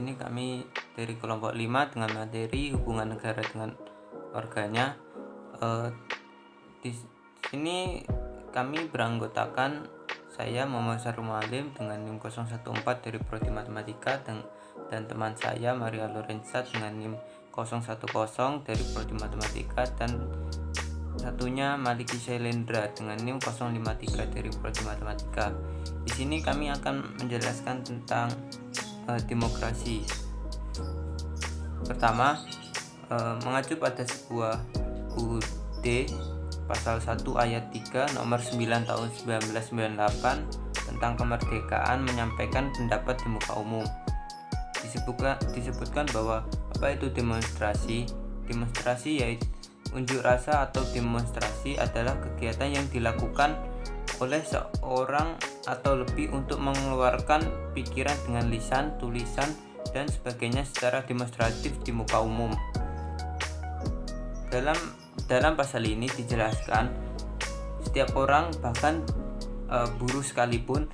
sini kami dari kelompok 5 dengan materi hubungan negara dengan warganya. Di sini kami beranggotakan saya Muhammad Sarul Mualim dengan NIM 014 dari Prodi Matematika dan teman saya Maria Lorenza dengan NIM 010 dari Prodi Matematika, dan satunya Maliki Shailendra dengan NIM 053 dari Prodi Matematika. Di sini kami akan menjelaskan tentang demokrasi. Pertama, mengacu pada sebuah UUD pasal 1 ayat 3 nomor 9 tahun 1998 tentang kemerdekaan menyampaikan pendapat di muka umum. Disebutkan bahwa apa itu demonstrasi? Demonstrasi yaitu unjuk rasa atau demonstrasi adalah kegiatan yang dilakukan oleh seorang atau lebih untuk mengeluarkan pikiran dengan lisan, tulisan, dan sebagainya secara demonstratif di muka umum. Dalam pasal ini dijelaskan setiap orang, bahkan buruh sekalipun,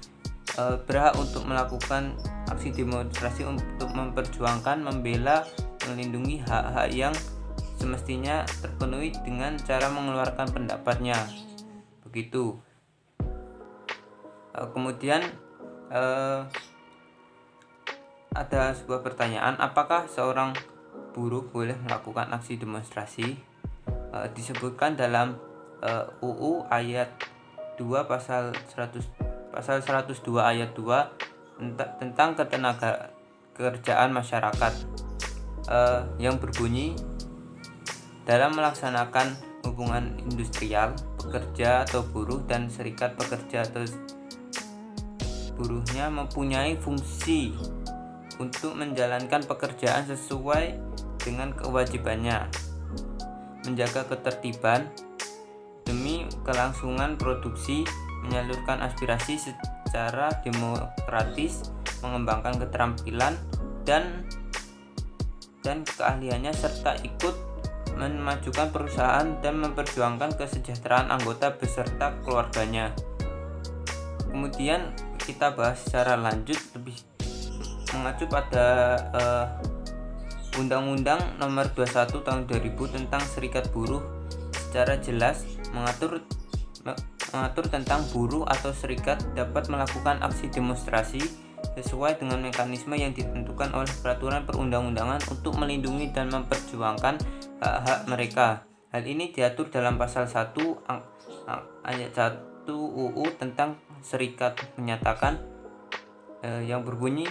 berhak untuk melakukan aksi demonstrasi untuk memperjuangkan, membela, melindungi hak-hak yang semestinya terpenuhi dengan cara mengeluarkan pendapatnya. Begitu. Kemudian ada sebuah pertanyaan, apakah seorang buruh boleh melakukan aksi demonstrasi? Disebutkan dalam UU ayat 2 pasal 102 ayat 2 tentang ketenaga kerjaan masyarakat, yang berbunyi, dalam melaksanakan hubungan industrial, pekerja atau buruh dan serikat pekerja atau buruhnya mempunyai fungsi untuk menjalankan pekerjaan sesuai dengan kewajibannya, menjaga ketertiban demi kelangsungan produksi, menyalurkan aspirasi secara demokratis, mengembangkan keterampilan dan keahliannya, serta ikut memajukan perusahaan dan memperjuangkan kesejahteraan anggota beserta keluarganya. Kemudian kita bahas secara lanjut lebih mengacu pada Undang-Undang Nomor 21 Tahun 2000 tentang Serikat Buruh. Secara jelas mengatur tentang buruh atau serikat dapat melakukan aksi demonstrasi sesuai dengan mekanisme yang ditentukan oleh peraturan perundang-undangan untuk melindungi dan memperjuangkan hak-hak mereka. Hal ini diatur dalam pasal 1 ayat 1 UU tentang serikat, menyatakan yang berbunyi,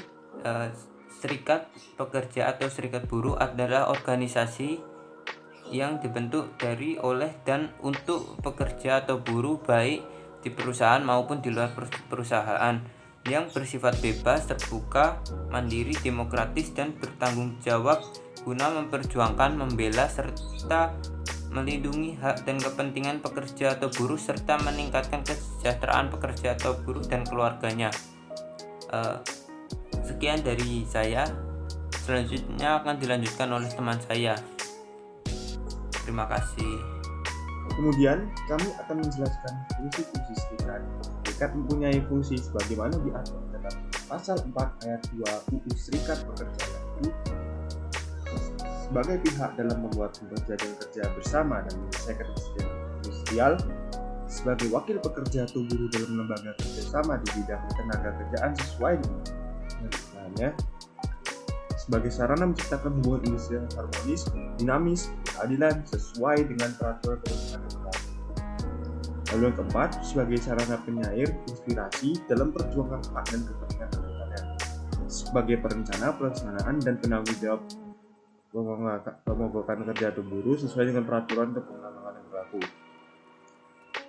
serikat pekerja atau serikat buruh adalah organisasi yang dibentuk dari, oleh, dan untuk pekerja atau buruh baik di perusahaan maupun di luar perusahaan, yang bersifat bebas, terbuka, mandiri, demokratis, dan bertanggung jawab guna memperjuangkan, membela, serta melindungi hak dan kepentingan pekerja atau buruh serta meningkatkan kesejahteraan pekerja atau buruh dan keluarganya. Sekian dari saya. Selanjutnya akan dilanjutkan oleh teman saya. Terima kasih. Kemudian kami akan menjelaskan fungsi-fungsi serikat. Serikat mempunyai fungsi sebagaimana diatur dalam pasal 4 ayat 2 UU Serikat Pekerja, yaitu sebagai pihak dalam membuat pekerja dan kerja bersama dan menyelesaikan insiden industrial, sebagai wakil pekerja atau buruh dalam lembaga kerjasama di bidang tenaga kerjaan sesuai dengan kebutuhannya, sebagai sarana menciptakan hubungan industrial harmonis, dinamis, keadilan sesuai dengan peraturan perundang-undangan. Lalu yang keempat, sebagai sarana penyair inspirasi dalam perjuangan hak dan kepentingan anggotanya, sebagai perencana, pelaksanaan, dan penanggung jawab pemogokan kerja atau buruh sesuai dengan peraturan dan perundang-undangan yang berlaku,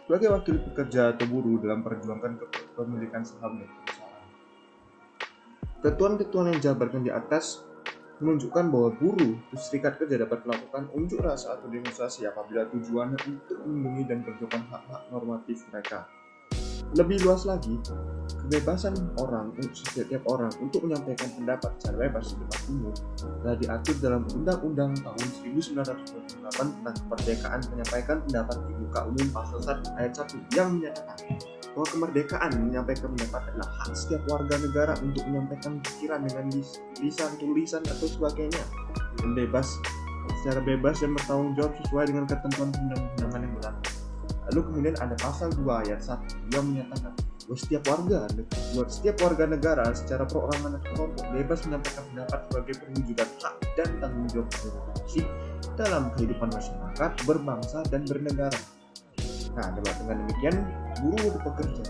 sebagai wakil pekerja atau buruh dalam perjuangan kepemilikan saham dan perusahaan. Ketentuan-ketentuan yang dijabarkan di atas menunjukkan bahwa buruh atau serikat kerja dapat melakukan unjuk rasa atau demonstrasi apabila tujuannya untuk melindungi dan perjuangkan hak-hak normatif mereka. Lebih luas lagi, kebebasan setiap orang untuk menyampaikan pendapat secara bebas di depan umum telah diatur dalam Undang-Undang tahun 1948 tentang kemerdekaan menyampaikan pendapat di muka umum pasal 1 ayat 1 yang menyatakan bahwa kemerdekaan menyampaikan pendapat adalah hak setiap warga negara untuk menyampaikan pikiran dengan lisan, tulisan, atau sebagainya, dan secara bebas dan bertanggung jawab sesuai dengan ketentuan undang-undangan yang berlaku. Lalu kemudian ada pasal 2 ayat 1 yang menyatakan bahwa setiap warga negara secara perorangan atau kelompok bebas menyampaikan pendapat sebagai perwujudan hak dan tanggung jawab demokrasi dalam kehidupan masyarakat, berbangsa, dan bernegara. Nah, dengan demikian buruh untuk pekerja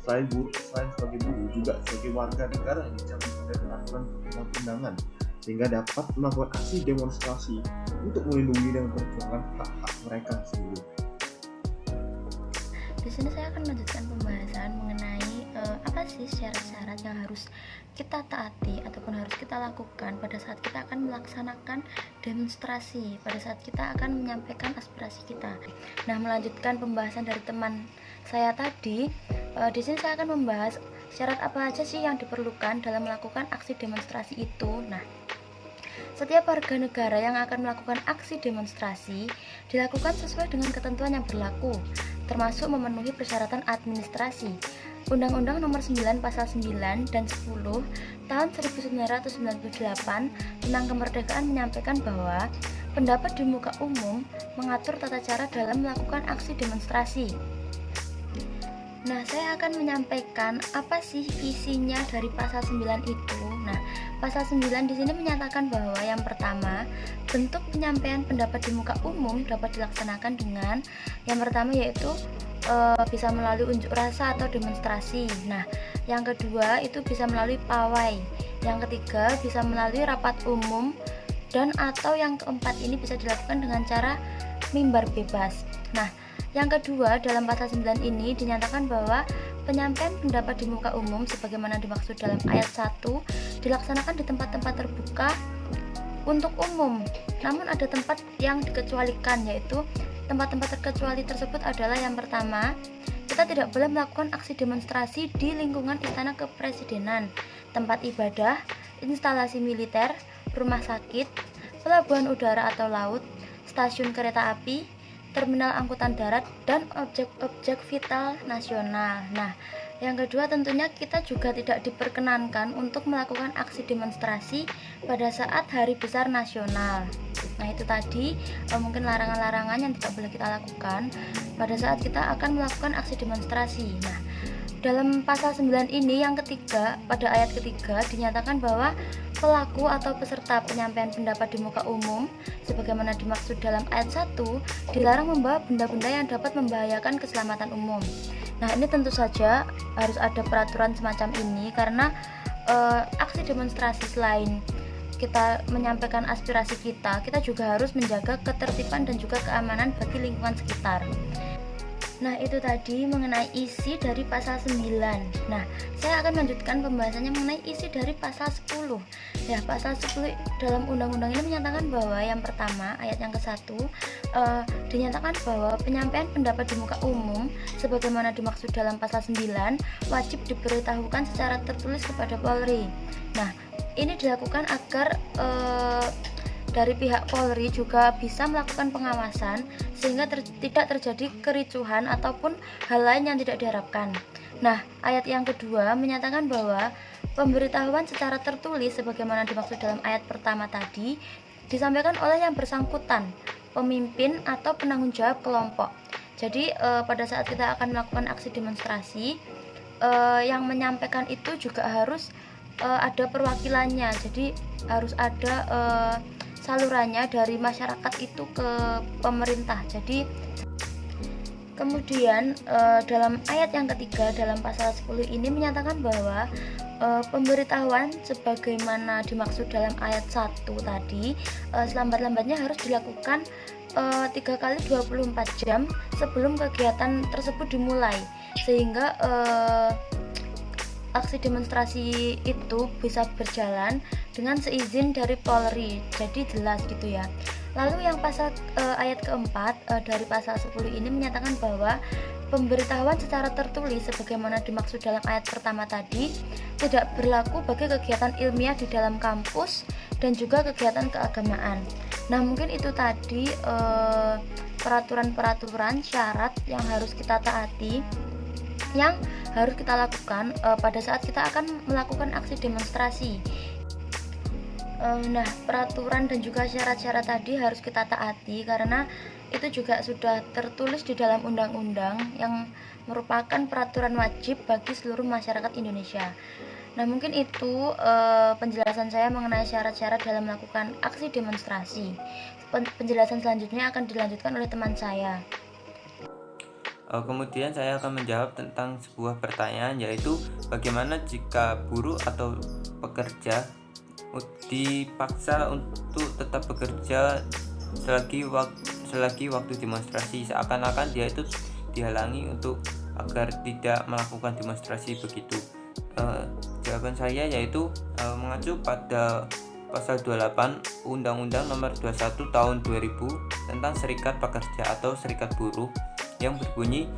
selain sebagai buruh juga sebagai warga negara yang dijamin oleh peraturan perundang-undangan, sehingga dapat melakukan aksi demonstrasi untuk melindungi dan memperjuangkan hak-hak mereka sendiri. Di sini saya akan melanjutkan pembahasan mengenai apa sih syarat-syarat yang harus kita taati ataupun harus kita lakukan pada saat kita akan melaksanakan demonstrasi, pada saat kita akan menyampaikan aspirasi kita. Nah, melanjutkan pembahasan dari teman saya tadi, di sini saya akan membahas syarat apa aja sih yang diperlukan dalam melakukan aksi demonstrasi itu. Nah, setiap warga negara yang akan melakukan aksi demonstrasi dilakukan sesuai dengan ketentuan yang berlaku, termasuk memenuhi persyaratan administrasi. Undang-Undang Nomor 9 Pasal 9 dan 10 tahun 1998 tentang kemerdekaan menyampaikan bahwa pendapat di muka umum mengatur tata cara dalam melakukan aksi demonstrasi. Nah, saya akan menyampaikan apa sih visinya dari pasal 9 itu. Nah, pasal 9 di sini menyatakan bahwa yang pertama, bentuk penyampaian pendapat di muka umum dapat dilaksanakan dengan yang pertama yaitu bisa melalui unjuk rasa atau demonstrasi. Nah, yang kedua itu bisa melalui pawai. Yang ketiga bisa melalui rapat umum, dan atau yang keempat ini bisa dilakukan dengan cara mimbar bebas. Nah, yang kedua dalam pasal 9 ini dinyatakan bahwa penyampaian pendapat di muka umum sebagaimana dimaksud dalam ayat 1 dilaksanakan di tempat-tempat terbuka untuk umum. Namun ada tempat yang dikecualikan, yaitu tempat-tempat terkecuali tersebut adalah yang pertama, kita tidak boleh melakukan aksi demonstrasi di lingkungan istana kepresidenan, tempat ibadah, instalasi militer, rumah sakit, pelabuhan udara atau laut, stasiun kereta api, terminal angkutan darat, dan objek-objek vital nasional. Nah, yang kedua tentunya kita juga tidak diperkenankan untuk melakukan aksi demonstrasi pada saat hari besar nasional. Nah, itu tadi mungkin larangan-larangan yang tidak boleh kita lakukan pada saat kita akan melakukan aksi demonstrasi. Nah, dalam pasal 9 ini yang ketiga, pada ayat ketiga dinyatakan bahwa pelaku atau peserta penyampaian pendapat di muka umum sebagaimana dimaksud dalam ayat 1 dilarang membawa benda-benda yang dapat membahayakan keselamatan umum. Nah, ini tentu saja harus ada peraturan semacam ini karena aksi demonstrasi selain kita menyampaikan aspirasi kita juga harus menjaga ketertiban dan juga keamanan bagi lingkungan sekitar. Nah, itu tadi mengenai isi dari pasal 9. Nah, saya akan melanjutkan pembahasannya mengenai isi dari pasal 10. Ya, pasal 10 dalam undang-undang ini menyatakan bahwa yang pertama, ayat yang ke-1 dinyatakan bahwa penyampaian pendapat di muka umum sebagaimana dimaksud dalam pasal 9 wajib diberitahukan secara tertulis kepada Polri. Nah, ini dilakukan agar dari pihak Polri juga bisa melakukan pengawasan sehingga tidak terjadi kericuhan ataupun hal lain yang tidak diharapkan. Nah, ayat yang kedua menyatakan bahwa pemberitahuan secara tertulis sebagaimana dimaksud dalam ayat pertama tadi disampaikan oleh yang bersangkutan, pemimpin atau penanggung jawab kelompok. Jadi pada saat kita akan melakukan aksi demonstrasi, yang menyampaikan itu juga harus ada perwakilannya. Jadi harus ada salurannya dari masyarakat itu ke pemerintah. Jadi kemudian dalam ayat yang ketiga dalam pasal 10 ini menyatakan bahwa pemberitahuan sebagaimana dimaksud dalam ayat 1 tadi selambat-lambatnya harus dilakukan 3 kali 24 jam sebelum kegiatan tersebut dimulai, sehingga aksi demonstrasi itu bisa berjalan dengan seizin dari Polri. Jadi jelas gitu ya. Lalu yang pasal ayat keempat dari pasal 10 ini menyatakan bahwa pemberitahuan secara tertulis sebagaimana dimaksud dalam ayat pertama tadi tidak berlaku bagi kegiatan ilmiah di dalam kampus dan juga kegiatan keagamaan. Nah, mungkin itu tadi peraturan-peraturan syarat yang harus kita taati yang harus kita lakukan pada saat kita akan melakukan aksi demonstrasi. Nah, peraturan dan juga syarat-syarat tadi harus kita taati karena itu juga sudah tertulis di dalam undang-undang yang merupakan peraturan wajib bagi seluruh masyarakat Indonesia. Nah, mungkin itu penjelasan saya mengenai syarat-syarat dalam melakukan aksi demonstrasi. Penjelasan selanjutnya akan dilanjutkan oleh teman saya. Kemudian saya akan menjawab tentang sebuah pertanyaan, yaitu bagaimana jika buruh atau pekerja dipaksa untuk tetap bekerja selagi waktu demonstrasi, seakan-akan dia itu dihalangi untuk agar tidak melakukan demonstrasi begitu. Jawaban saya yaitu mengacu pada pasal 28 Undang-Undang Nomor 21 Tahun 2000 tentang Serikat Pekerja atau Serikat Buruh yang berbunyi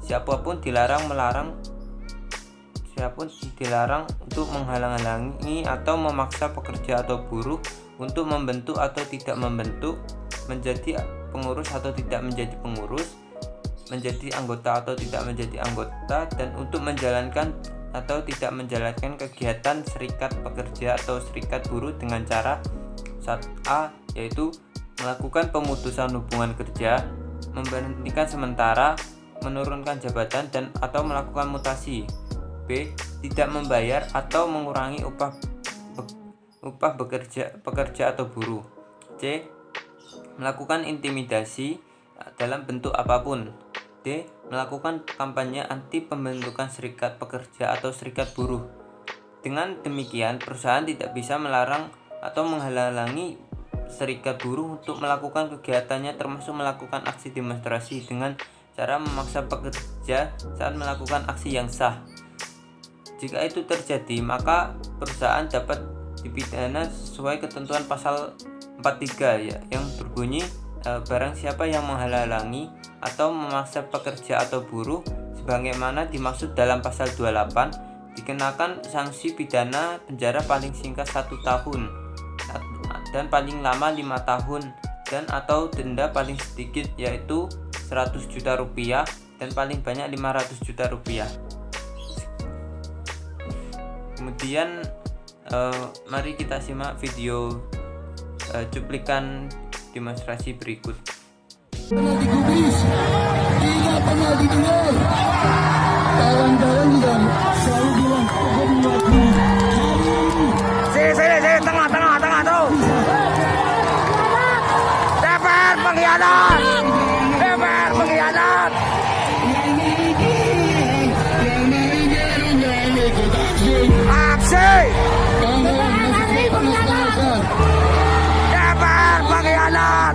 siapapun dilarang untuk menghalang-halangi atau memaksa pekerja atau buruh untuk membentuk atau tidak membentuk, menjadi pengurus atau tidak menjadi pengurus, menjadi anggota atau tidak menjadi anggota, dan untuk menjalankan atau tidak menjalankan kegiatan serikat pekerja atau serikat buruh dengan cara A, yaitu melakukan pemutusan hubungan kerja, memberhentikan sementara, menurunkan jabatan, dan atau melakukan mutasi. B, tidak membayar atau mengurangi upah pekerja atau buruh. C, melakukan intimidasi dalam bentuk apapun. D, melakukan kampanye anti pembentukan serikat pekerja atau serikat buruh. Dengan demikian, perusahaan tidak bisa melarang atau menghalangi serikat buruh untuk melakukan kegiatannya, termasuk melakukan aksi demonstrasi dengan cara memaksa pekerja saat melakukan aksi yang sah. Jika itu terjadi, maka perusahaan dapat dipidana sesuai ketentuan pasal 43 ya, yang berbunyi barang siapa yang menghalangi atau memaksa pekerja atau buruh sebagaimana dimaksud dalam pasal 28 dikenakan sanksi pidana penjara paling singkat 1 tahun dan paling lama 5 tahun dan atau denda paling sedikit yaitu 100 juta rupiah dan paling banyak 500 juta rupiah. Kemudian mari kita simak video cuplikan demonstrasi berikut. Pernah digubris, tidak pernah didengar. Kawan-kawan juga selalu bilang Sini, tengah tuh. DPR pengkhianat. Aksi. DPR pengkhianat.